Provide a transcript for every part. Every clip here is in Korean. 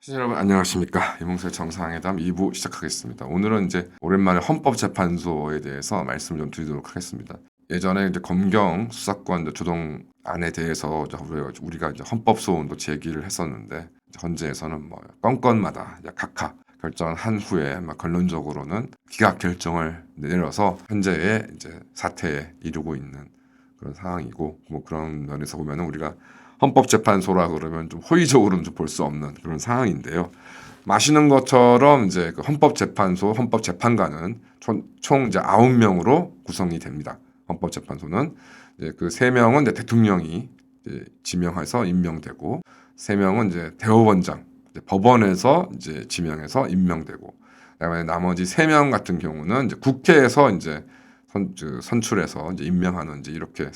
시청자 여러분 안녕하십니까. 이몽수의 정상회담 2부 시작하겠습니다. 오늘은 이제 오랜만에 헌법재판소에 대해서 말씀을 좀 드리도록 하겠습니다. 예전에 이제 검경 수사권 이제 조정안에 대해서 우리가 이제 헌법소원도 제기를 했었는데 헌재에서는 뭐 건건마다 각하 결정을 한 후에 결론적으로는 기각 결정을 내려서 현재의 이제 사태에 이르고 있는 그런 상황이고, 뭐 그런 면에서 보면은 우리가 헌법재판소라 그러면 좀 호의적으로는 좀 볼 수 없는 그런 상황인데요. 마시는 것처럼 이제 그 헌법재판소, 헌법재판관은 총 이제 9명으로 구성이 됩니다. 헌법재판소는 이제 그 3명은 이제 대통령이 이제 지명해서 임명되고, 3명은 이제 대법원장, 이제 법원에서 이제 지명해서 임명되고, 그다음에 나머지 3명 같은 경우는 이제 국회에서 이제 선출해서 이제 임명하는 이제 이렇게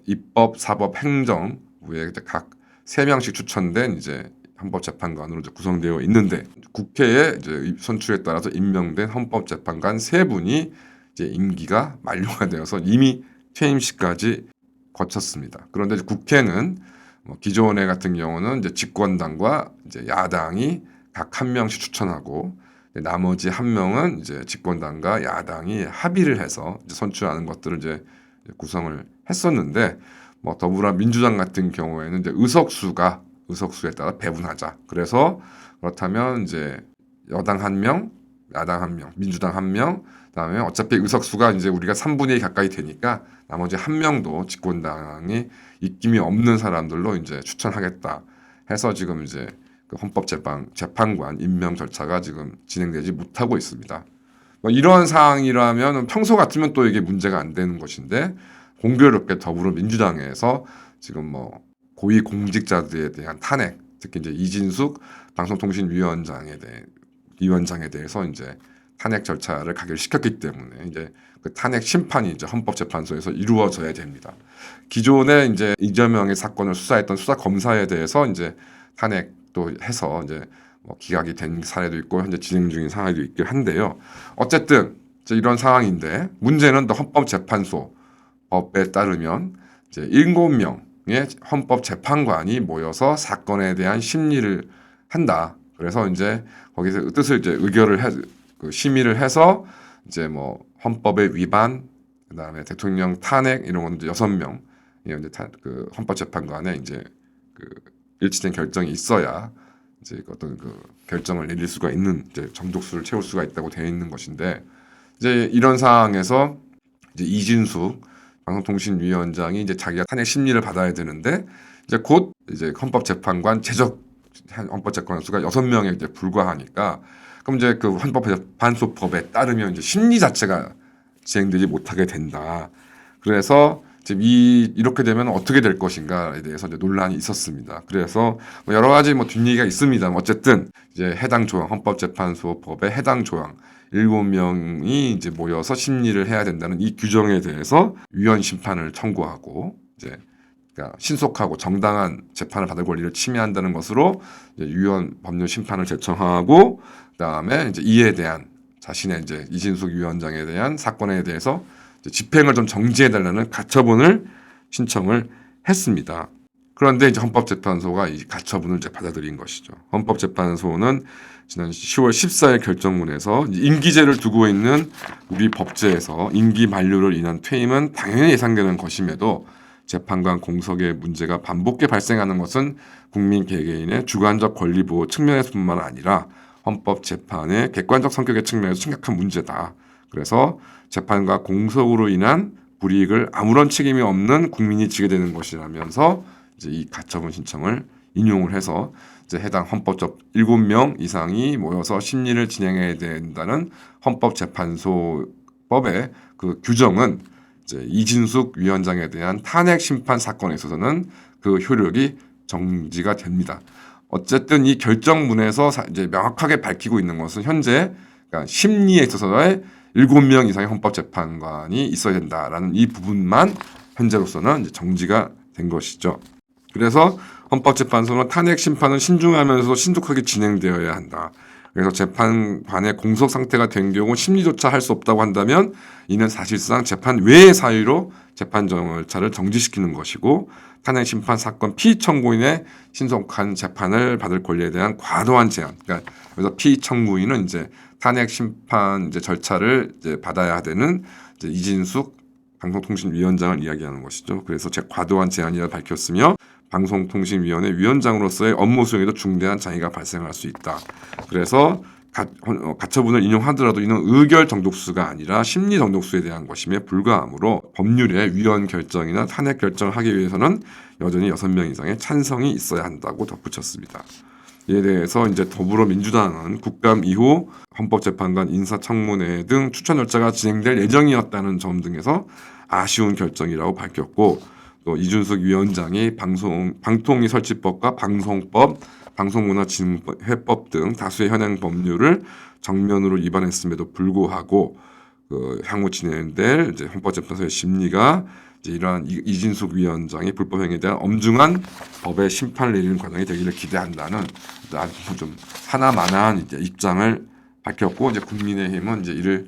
입법, 사법, 행정부에 각 3명씩 추천된 이제 헌법재판관으로 이제 구성되어 있는데, 국회의 이제 선출에 따라서 임명된 헌법재판관 3분이 이제 임기가 만료가 되어서 이미 퇴임시까지 거쳤습니다. 그런데 이제 국회는 기존에 같은 경우는 이제 집권당과 이제 야당이 각 1명씩 추천하고, 나머지 1명은 이제 집권당과 야당이 합의를 해서 이제 선출하는 것들을 이제 구성을 했었는데, 뭐 더불어민주당 같은 경우에는 이제 의석수에 따라 배분하자. 그래서 그렇다면 이제 여당 1명, 야당 1명, 민주당 1명, 그다음에 어차피 의석수가 이제 우리가 3분의 2 가까이 되니까 나머지 1명도 집권당이 입김이 없는 사람들로 이제 추천하겠다 해서 지금 이제 그 헌법재판관 임명 절차가 지금 진행되지 못하고 있습니다. 뭐 이런 상황이라면 평소 같으면 또 이게 문제가 안 되는 것인데, 공교롭게 더불어민주당에서 지금 뭐 고위 공직자들에 대한 탄핵, 특히 이제 이진숙 방송통신위원장에 대해서 이제 탄핵 절차를 가결시켰기 때문에 이제 그 탄핵 심판이 이제 헌법재판소에서 이루어져야 됩니다. 기존에 이제 이재명의 사건을 수사했던 수사 검사에 대해서 이제 탄핵도 해서 이제 뭐 기각이 된 사례도 있고 현재 진행 중인 상황도 있긴 한데요. 어쨌든 이제 이런 상황인데, 문제는 또 헌법재판소 법에 따르면 이제 7명의 헌법재판관이 모여서 사건에 대한 심리를 한다. 그래서 이제 거기서 뜻을 이제 심의를 해서 이제 뭐 헌법의 위반, 그다음에 대통령 탄핵 이런 건 이제 6명 이제 그 헌법재판관에 이제 그 일치된 결정이 있어야 이제 어떤 그 결정을 내릴 수가 있는 이제 정족수를 채울 수가 있다고 되어 있는 것인데, 이제 이런 상황에서 이제 이진숙 방송통신위원장이 이제 자기가 탄핵 심리를 받아야 되는데, 이제 곧 이제 헌법재판관 헌법재판관 수가 6명에 이제 불과하니까, 그럼 이제 그 헌법재판소법에 따르면 이제 심리 자체가 진행되지 못하게 된다. 그래서 지금 이렇게 되면 어떻게 될 것인가에 대해서 이제 논란이 있었습니다. 그래서 뭐 여러 가지 뭐 뒷얘기가 있습니다. 어쨌든 이제 해당 조항, 헌법재판소법의 해당 조항 7명이 이제 모여서 심리를 해야 된다는 이 규정에 대해서 위헌 심판을 청구하고, 이제 그러니까 신속하고 정당한 재판을 받을 권리를 침해한다는 것으로 이제 위헌 법률 심판을 제청하고, 그다음에 이제 이에 대한 자신의 이제 이진숙 위원장에 대한 사건에 대해서 집행을 좀 정지해달라는 가처분을 신청을 했습니다. 그런데 이제 헌법재판소가 이 가처분을 이제 받아들인 것이죠. 헌법재판소는 지난 10월 14일 결정문에서 임기제를 두고 있는 우리 법제에서 임기 만료를 인한 퇴임은 당연히 예상되는 것임에도 재판관 공석의 문제가 반복해 발생하는 것은 국민 개개인의 주관적 권리 보호 측면에서뿐만 아니라 헌법 재판의 객관적 성격의 측면에서 심각한 문제다. 그래서 재판과 공석으로 인한 불이익을 아무런 책임이 없는 국민이 지게 되는 것이라면서 이제 이 가처분 신청을 인용을 해서 이제 해당 헌법적 7명 이상이 모여서 심리를 진행해야 된다는 헌법재판소법의 그 규정은 이제 이진숙 위원장에 대한 탄핵 심판 사건에 있어서는 그 효력이 정지가 됩니다. 어쨌든 이 결정문에서 이제 명확하게 밝히고 있는 것은 현재 그러니까 심리에 있어서의 7명 이상의 헌법재판관이 있어야 된다라는 이 부분만 현재로서는 이제 정지가 된 것이죠. 그래서 헌법재판소는 탄핵 심판은 신중하면서 신속하게 진행되어야 한다. 그래서 재판관의 공석 상태가 된 경우 심리조차 할 수 없다고 한다면 이는 사실상 재판 외의 사유로 재판 절차를 정지시키는 것이고 탄핵 심판 사건 피의 청구인의 신속한 재판을 받을 권리에 대한 과도한 제한. 그러니까 그래서 피의 청구인은 이제 탄핵 심판 이제 절차를 이제 받아야 되는 이제 이진숙 방송통신위원장을 이야기하는 것이죠. 그래서 과도한 제한이라 밝혔으며 방송통신위원회 위원장으로서의 업무 수행에도 중대한 장애가 발생할 수 있다. 그래서 가처분을 인용하더라도 이는 의결 정독수가 아니라 심리 정독수에 대한 것임에 불과하므로 법률의 위헌 결정이나 탄핵 결정을 하기 위해서는 여전히 6명 이상의 찬성이 있어야 한다고 덧붙였습니다. 이에 대해서 이제 더불어민주당은 국감 이후 헌법재판관 인사청문회 등 추천 절차가 진행될 예정이었다는 점 등에서 아쉬운 결정이라고 밝혔고, 또 이준석 위원장이 방통위 설치법과 방송법, 방송문화진흥회법 등 다수의 현행 법률을 정면으로 위반했음에도 불구하고 향후 진행될 이제 헌법재판소의 심리가 이제 이러한 이진숙 위원장의 불법 행위에 대한 엄중한 법의 심판을 내리는 과정이 되기를 기대한다는 아주 좀 하나만한 이제 입장을 밝혔고, 이제 국민의힘은 이제 이를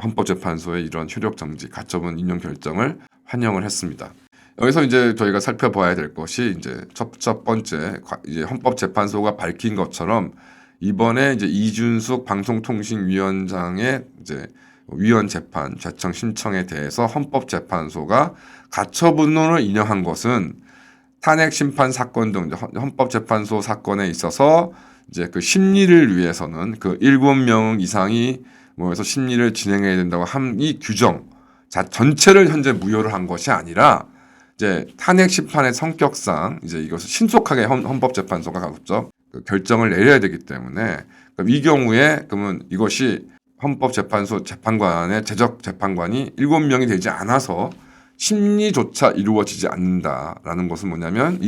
헌법재판소의 이런 효력 정지, 가처분 인용 결정을 환영을 했습니다. 여기서 이제 저희가 살펴봐야 될 것이 이제 첫 번째 이제 헌법재판소가 밝힌 것처럼 이번에 이제 이준숙 방송통신위원장의 이제 위헌 재판 재청 신청에 대해서 헌법재판소가 가처분론을 인용한 것은 탄핵 심판 사건 등 헌법재판소 사건에 있어서 이제 그 심리를 위해서는 그 7명 이상이 모여서 심리를 진행해야 된다고 한 이 규정 전체를 현재 무효를 한 것이 아니라 이제 탄핵 심판의 성격상 이제 이것을 신속하게 헌법재판소가 가급적 결정을 내려야 되기 때문에 이 경우에 그러면 이것이 헌법재판소 재판관의 재적 재판관이 7명이 되지 않아서 심리조차 이루어지지 않는다라는 것은 뭐냐면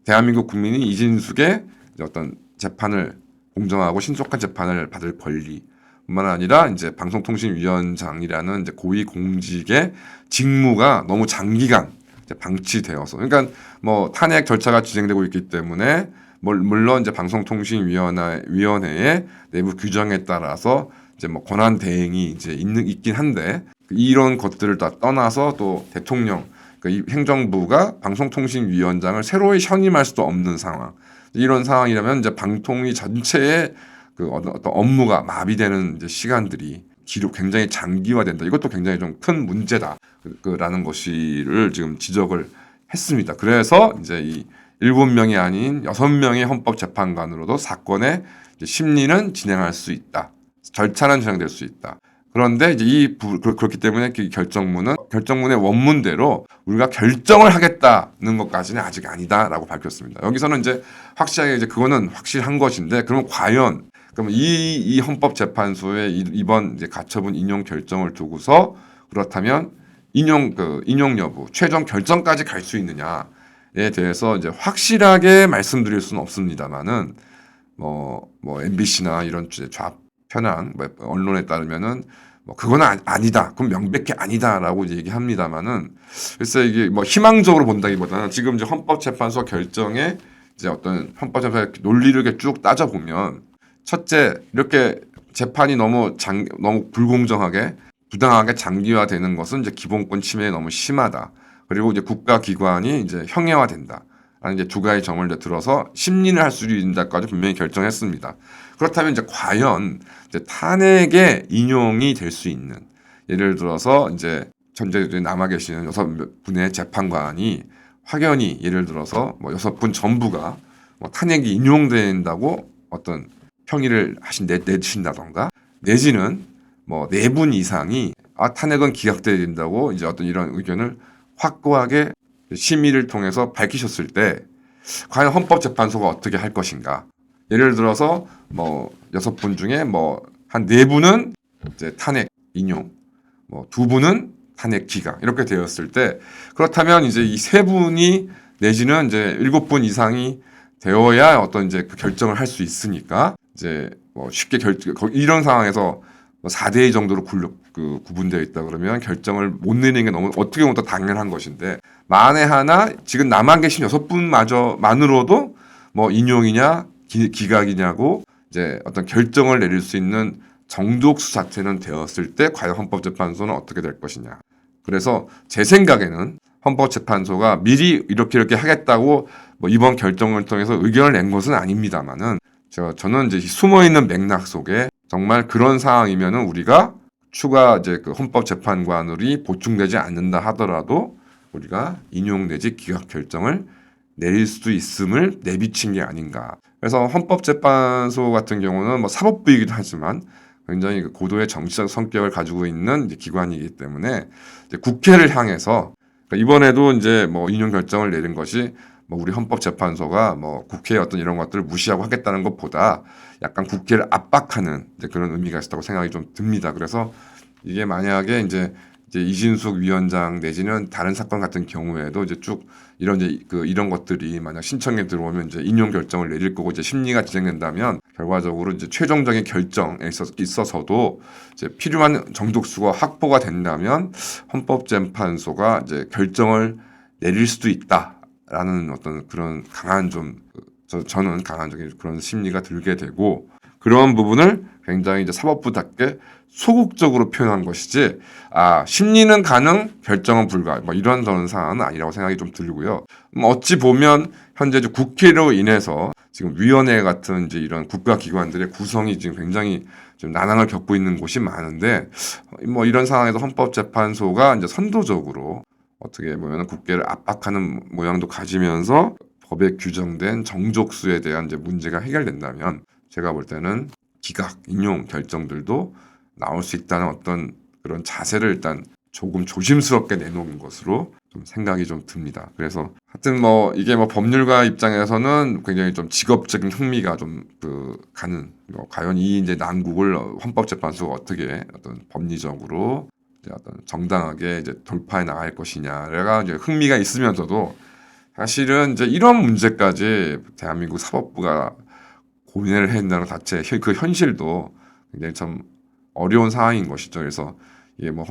대한민국 국민이 이진숙의 어떤 재판을 공정하고 신속한 재판을 받을 권리 뿐만 아니라 이제 방송통신위원장이라는 이제 고위공직의 직무가 너무 장기간 이제 방치되어서, 그러니까 뭐 탄핵 절차가 진행되고 있기 때문에 물론 이제 방송통신위원회의 내부 규정에 따라서 이제 뭐 권한 대행이 이제 있긴 한데 이런 것들을 다 떠나서 또 대통령, 그러니까 이 행정부가 방송통신위원장을 새로 현임할 수도 없는 상황. 이런 상황이라면 이제 방통위 전체의 그 어떤 업무가 마비되는 이제 시간들이 굉장히 장기화된다. 이것도 굉장히 좀 큰 문제다라는 것을 지금 지적을 했습니다. 그래서 이제 이 7명이 아닌 6명의 헌법재판관으로도 사건의 심리는 진행할 수 있다. 절차는 진행될 수 있다. 그런데 이제 그렇기 때문에 그 결정문의 원문대로 우리가 결정을 하겠다는 것까지는 아직 아니다라고 밝혔습니다. 여기서는 이제 확실하게 이제 그거는 확실한 것인데, 그러면 과연 이 헌법재판소의 이번 이제 가처분 인용 결정을 두고서 그렇다면 인용 여부, 최종 결정까지 갈 수 있느냐에 대해서 이제 확실하게 말씀드릴 수는 없습니다만은 뭐 MBC나 이런 좌편향 언론에 따르면은 그거는 아니다. 그럼 명백히 아니다라고 이제 얘기합니다만은, 글쎄 이게 뭐 희망적으로 본다기보다는 지금 이제 헌법재판소 결정에 이제 어떤 헌법재판소 논리를 이렇게 쭉 따져보면, 첫째, 이렇게 재판이 너무 불공정하게 부당하게 장기화되는 것은 이제 기본권 침해에 너무 심하다. 그리고 이제 국가기관이 이제 형해화된다. 라는 이제 두 가지 점을 이제 들어서 심리를 할 수 있다까지 분명히 결정했습니다. 그렇다면 이제 과연 이제 탄핵에 인용이 될 수 있는, 예를 들어서 이제 현재 남아 계시는 6분의 재판관이 확연히 예를 들어서 뭐 6분 전부가 뭐 탄핵이 인용된다고 어떤 평의를 내신다던가, 내지는 뭐 4분 이상이 탄핵은 기각돼야 된다고 이제 어떤 이런 의견을 확고하게 심의를 통해서 밝히셨을 때 과연 헌법재판소가 어떻게 할 것인가. 예를 들어서 뭐 6분 중에 뭐 한 4분은 이제 탄핵 인용, 뭐 2분은 탄핵 기각 이렇게 되었을 때, 그렇다면 이제 이 3분이 내지는 이제 7분 이상이 되어야 어떤 이제 그 결정을 할 수 있으니까 이제 뭐 쉽게 이런 상황에서 4대2 정도로 구분되어 있다 그러면 결정을 못 내리는 게 너무 어떻게 보면 더 당연한 것인데, 만에 하나 지금 남아 계신 6분만으로도 뭐 인용이냐 기각이냐고 이제 어떤 결정을 내릴 수 있는 정독수 자체는 되었을 때 과연 헌법재판소는 어떻게 될 것이냐. 그래서 제 생각에는 헌법재판소가 미리 이렇게 하겠다고 뭐 이번 결정을 통해서 의견을 낸 것은 아닙니다만은 저는 이제 숨어 있는 맥락 속에 정말 그런 상황이면은 우리가 추가 이제 그 헌법재판관으로 보충되지 않는다 하더라도 우리가 인용 내지 기각 결정을 내릴 수 있음을 내비친 게 아닌가. 그래서 헌법재판소 같은 경우는 뭐 사법부이기도 하지만 굉장히 고도의 정치적 성격을 가지고 있는 이제 기관이기 때문에 이제 국회를 향해서 그러니까 이번에도 이제 뭐 인용 결정을 내린 것이 뭐 우리 헌법재판소가 뭐 국회의 어떤 이런 것들을 무시하고 하겠다는 것보다 약간 국회를 압박하는 이제 그런 의미가 있었다고 생각이 좀 듭니다. 그래서 이게 만약에 이제 이진숙 위원장 내지는 다른 사건 같은 경우에도 이제 쭉 이런 것들이 만약 신청에 들어오면 이제 인용 결정을 내릴 거고 이제 심리가 진행된다면 결과적으로 이제 최종적인 결정에 있어서도 이제 필요한 정족수가 확보가 된다면 헌법재판소가 이제 결정을 내릴 수도 있다라는 어떤 그런 강한 저는 강한적인 그런 심리가 들게 되고 그런 부분을 굉장히 이제 사법부답게 소극적으로 표현한 것이지 심리는 가능 결정은 불가 뭐 이런 저는 상황은 아니라고 생각이 좀 들고요. 어찌 보면 현재 국회로 인해서 지금 위원회 같은 이제 이런 국가기관들의 구성이 지금 굉장히 좀 난항을 겪고 있는 곳이 많은데 뭐 이런 상황에서 헌법재판소가 이제 선도적으로 어떻게 보면 국회를 압박하는 모양도 가지면서 법에 규정된 정족수에 대한 이제 문제가 해결된다면 제가 볼 때는 기각, 인용 결정들도 나올 수 있다는 어떤 그런 자세를 일단 조금 조심스럽게 내놓은 것으로 좀 생각이 좀 듭니다. 그래서 하여튼 뭐 이게 뭐 법률가 입장에서는 굉장히 좀 직업적인 흥미가 좀 가는 과연 이 이제 난국을 헌법재판소가 어떻게 어떤 법리적으로 이제 어떤 정당하게 이제 돌파해 나갈 것이냐가 이제 흥미가 있으면서도 사실은 이제 이런 문제까지 대한민국 사법부가 고민을 해야 된다는 자체 그 현실도 굉장히 참 어려운 상황인 것이죠. 그래서 이게 뭐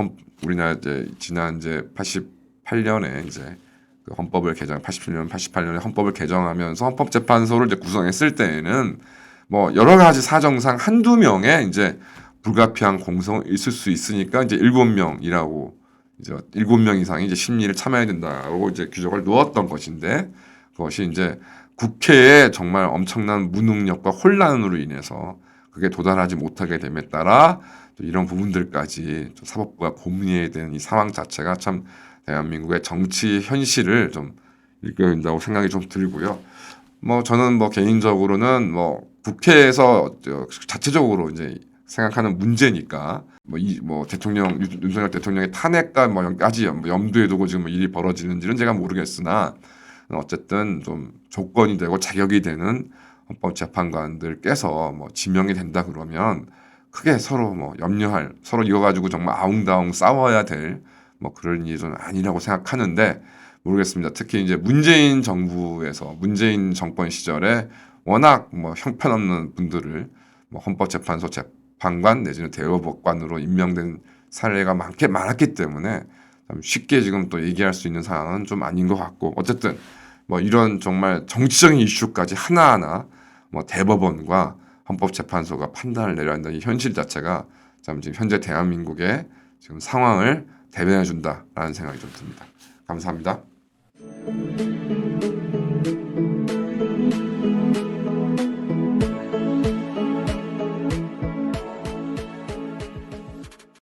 우리나라 이제 지난 이제 88년에 이제 그 헌법을 개정 87년 88년에 헌법을 개정하면서 헌법재판소를 이제 구성했을 때에는 뭐 여러 가지 사정상 한두 명의 이제 불가피한 공성이 있을 수 있으니까 이제 7명이라고 이제 7명 이상이 이제 심리를 참아야 된다고 이제 규정을 놓았던 것인데 그것이 이제 국회에 정말 엄청난 무능력과 혼란으로 인해서 그게 도달하지 못하게 됨에 따라 또 이런 부분들까지 사법부가 고민해야 되는 이 상황 자체가 참 대한민국의 정치 현실을 좀 일깨운다고 생각이 좀 들고요. 뭐 저는 뭐 개인적으로는 뭐 국회에서 자체적으로 이제 생각하는 문제니까 대통령 윤석열 대통령의 탄핵과 뭐까지 염두에 두고 지금 일이 벌어지는지는 제가 모르겠으나 어쨌든 좀 조건이 되고 자격이 되는 헌법재판관들께서 뭐 지명이 된다 그러면 크게 서로 뭐 염려할 서로 이거 가지고 정말 아웅다웅 싸워야 될 뭐 그런 일이 좀 아니라고 생각하는데 모르겠습니다. 특히 이제 문재인 정부에서 문재인 정권 시절에 워낙 뭐 형편없는 분들을 뭐 헌법재판소 재판관 내지는 대법관으로 임명된 사례가 많았기 때문에 쉽게 지금 또 얘기할 수 있는 상황은 좀 아닌 것 같고 어쨌든 뭐 이런 정말 정치적인 이슈까지 하나하나 뭐 대법원과 헌법재판소가 판단을 내려야 한다는 이 현실 자체가 참 지금 현재 대한민국의 지금 상황을 대변해 준다라는 생각이 좀 듭니다. 감사합니다.